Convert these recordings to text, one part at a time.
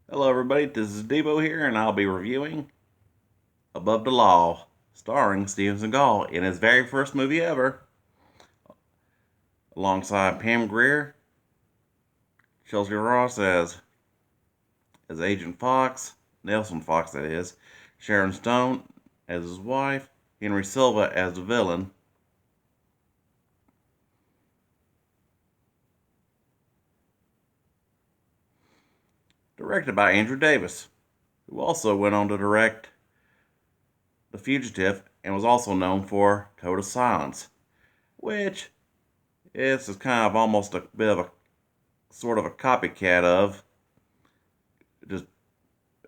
Hello, everybody. This is Debo here, and I'll be reviewing Above the Law, starring Steven Seagal in his very first movie ever, alongside Pam Grier, Chelsea Ross as Agent Fox, Nelson Fox, that is, Sharon Stone as his wife, Henry Silva as the villain. Directed by Andrew Davis, who also went on to direct The Fugitive and was also known for Code of Silence, which is kind of almost a bit of a sort of a copycat of, just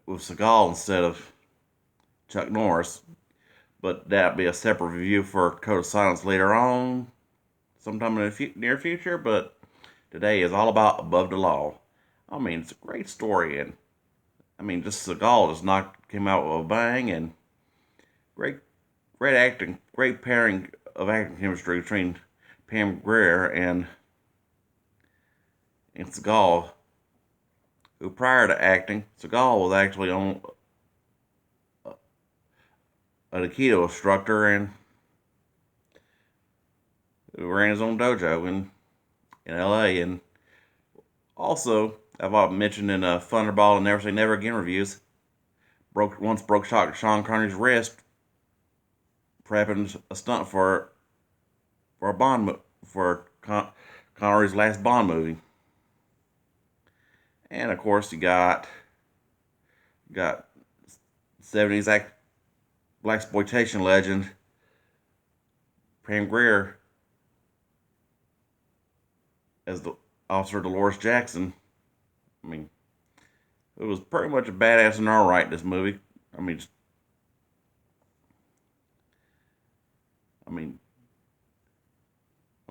with Seagal instead of Chuck Norris. But that'll be a separate review for Code of Silence later on, sometime in the near future. But today is all about Above the Law. I mean, it's a great story, and I mean, just Seagal just came out with a bang, and great, great acting, great pairing of acting chemistry between Pam Grier and Seagal, who prior to acting, Seagal was actually on an Aikido instructor and who ran his own dojo in LA. And also, I've mentioned in Thunderball and Never Say Never Again reviews, broke Sean Connery's wrist prepping a stunt for a Connery's last Bond movie. And of course, you got 70s black exploitation legend Pam Grier as the Officer Dolores Jackson. I mean, it was pretty much a badass in all right. This movie. I mean, I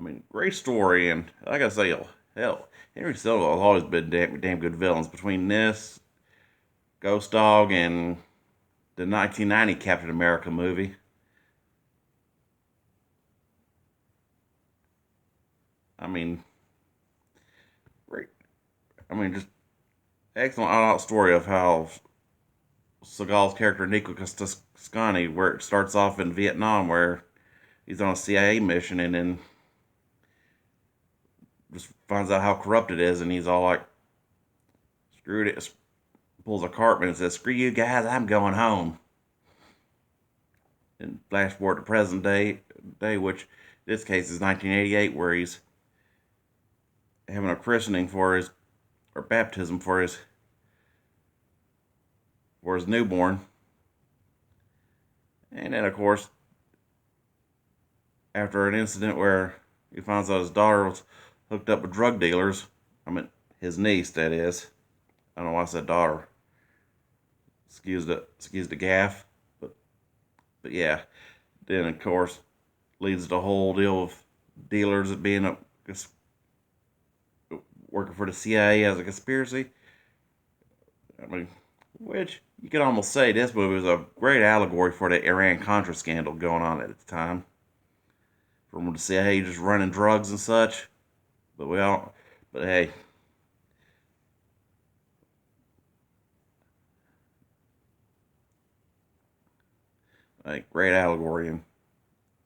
mean, great story, and like I say, hell, Henry Silva has always been damn good villains. Between this, Ghost Dog, and the 1990 Captain America movie. I mean, great. I mean, just excellent all-out story of how Seagal's character Nico Costescani, where it starts off in Vietnam, where he's on a CIA mission, and then just finds out how corrupt it is, and he's all like, "Screwed it!" Pulls a Cartman and says, "Screw you guys, I'm going home." And flash forward to present day, which in this case is 1988, where he's having a christening for his or baptism for his newborn. And then, of course, after an incident where he finds out his daughter was hooked up with drug dealers, I mean, his niece, that is. I don't know why I said daughter. Excuse the gaff. But yeah. Then, of course, leads to the whole deal of dealers being working for the CIA as a conspiracy. I mean, which you could almost say this movie was a great allegory for the Iran Contra scandal going on at the time. From the CIA just running drugs and such. But but hey, like great allegory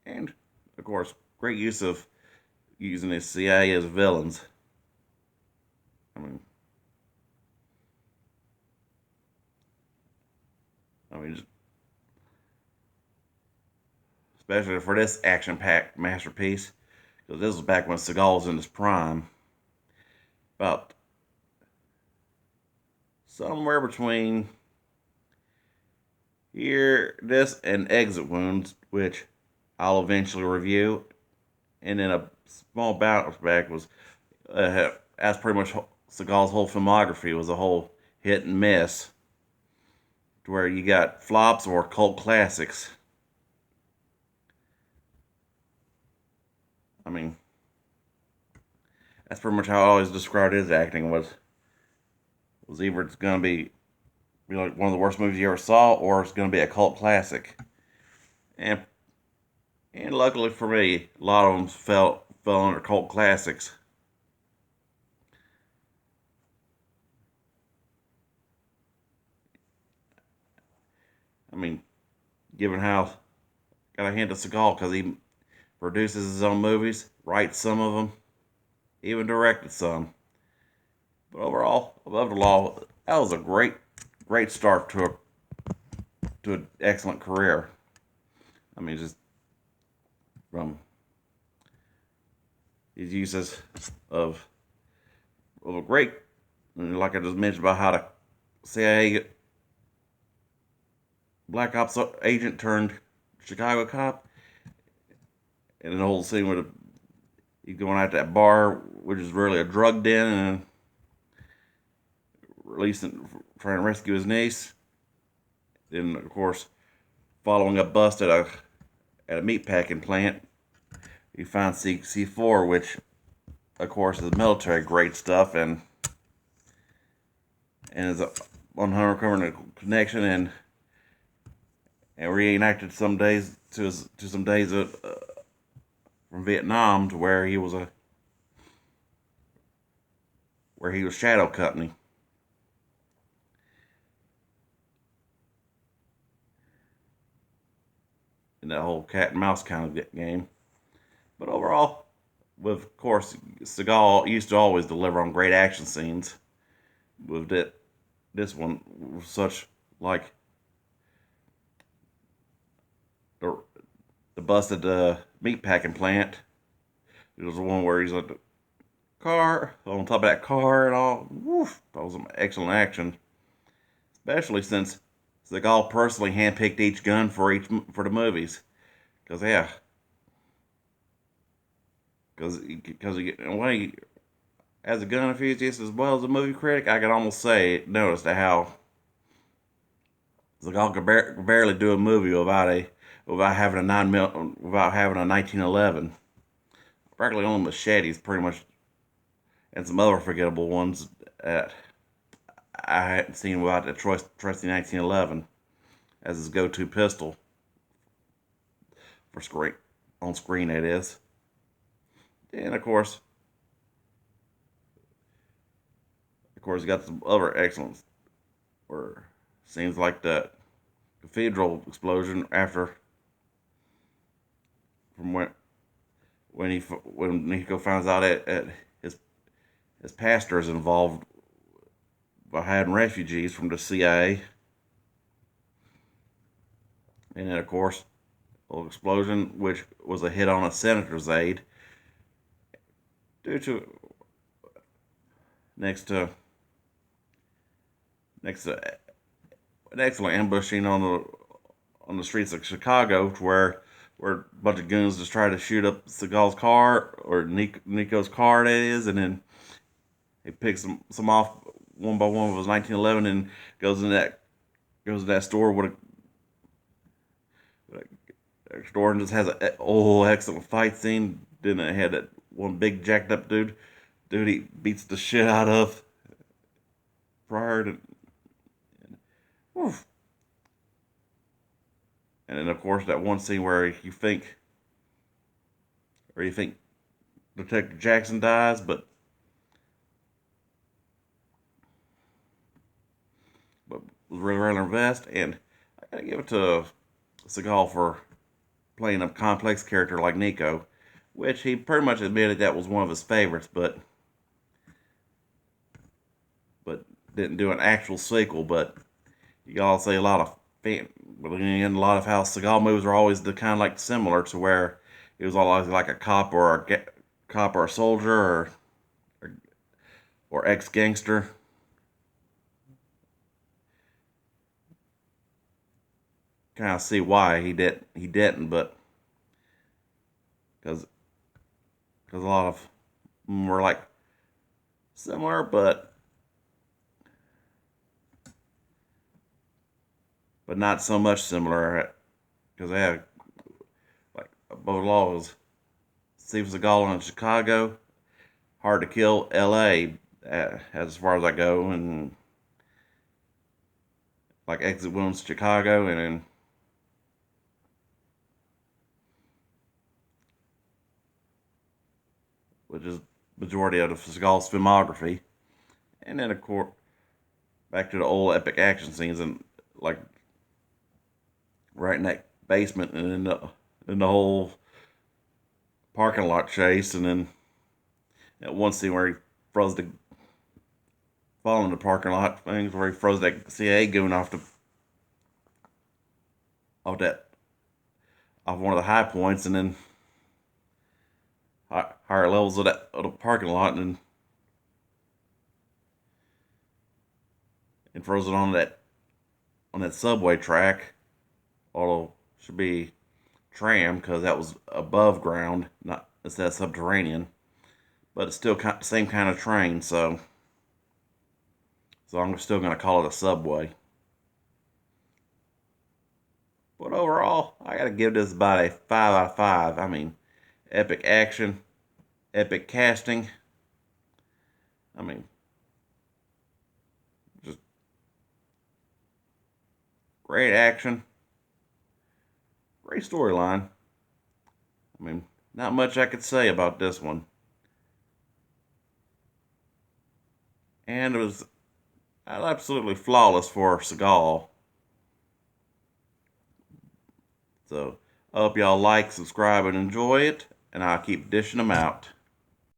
and of course great use of using the CIA as villains. I mean, I mean, especially for this action-packed masterpiece, because this was back when Seagal was in his prime, about somewhere between this and Exit Wounds, which I'll eventually review, and then a small bounce back was as pretty much Seagal's whole filmography was a whole hit and miss, to where you got flops or cult classics. I mean, that's pretty much how I always described his acting was either it's gonna be like one of the worst movies you ever saw, or it's gonna be a cult classic. And and luckily for me, a lot of them fell under cult classics. I mean, given how, gotta hand to Seagal because he produces his own movies, writes some of them, even directed some. But overall, above the law, that was a great start to an excellent career. I mean, just from his uses of of a great, like I just mentioned about how the CIA Black Ops agent turned Chicago cop, and the whole scene where he's going out to that bar, which is really a drug den, and releasing, trying to rescue his niece. Then, of course, following a bust at a meatpacking plant, he finds C4, which, of course, is military grade stuff, and is a uncovering connection and reenacted some days to some days from Vietnam to where he was shadow company. In that whole cat and mouse kind of game. But overall, with of course, Seagal used to always deliver on great action scenes. With this one, such like the, the busted meatpacking plant. It was the one where he's like the car on top of that car and all. Woof, that was some excellent action, especially since Seagal personally handpicked each gun for the movies. Cause yeah, because in a way, as a gun enthusiast as well as a movie critic, I can almost say notice how Seagal could barely do a movie without having a 1911. Practically only Machetes, pretty much, and some other forgettable ones that I hadn't seen without the trusty 1911 as his go-to pistol for screen on screen. It is, and of course, you got some other excellent where scenes like the cathedral explosion after from when Nico finds out that his pastor is involved by hiding refugees from the CIA, and then of course the explosion which was a hit on a senator's aide due to next to next to an excellent ambushing on the streets of Chicago, where a bunch of goons just try to shoot up Seagal's car or Nico's car, that is, and then he picks some off one by one with his 1911 and goes to that store with a store and just has a excellent fight scene. Then it had that one big jacked up dude he beats the shit out of prior to. Oof. And then of course that one scene where you think Detective Jackson dies, but was really invest, and I gotta give it to Seagal for playing a complex character like Nico, which he pretty much admitted that was one of his favorites, but didn't do an actual sequel. But you gotta say a lot of a lot of how Seagal movies are always the kind of like similar to where he was always like a cop or a soldier or, or ex gangster. Kind of see why he didn't, but because a lot of them were like similar, but not so much similar because they had like both laws. Steve Seagal in Chicago, Hard to Kill, L.A. As far as I go, and like Exit Wounds, Chicago, and then which is majority of the Seagal's filmography, and then of course back to the old epic action scenes and like right in that basement, and in the whole parking lot chase, and then that one scene where he froze the fall in the parking lot things where he froze that CIA goon off that off one of the high points, and then higher levels of the parking lot, and froze it on that subway track. Although should be tram because that was above ground, not instead of subterranean. But it's still the same kind of train, so I'm still gonna call it a subway. But overall, I gotta give this about a 5 out of 5. I mean, epic action, epic casting. I mean, just great action, great storyline. I mean, not much I could say about this one. And it was absolutely flawless for Seagal. So, I hope y'all like, subscribe, and enjoy it. And I'll keep dishing them out.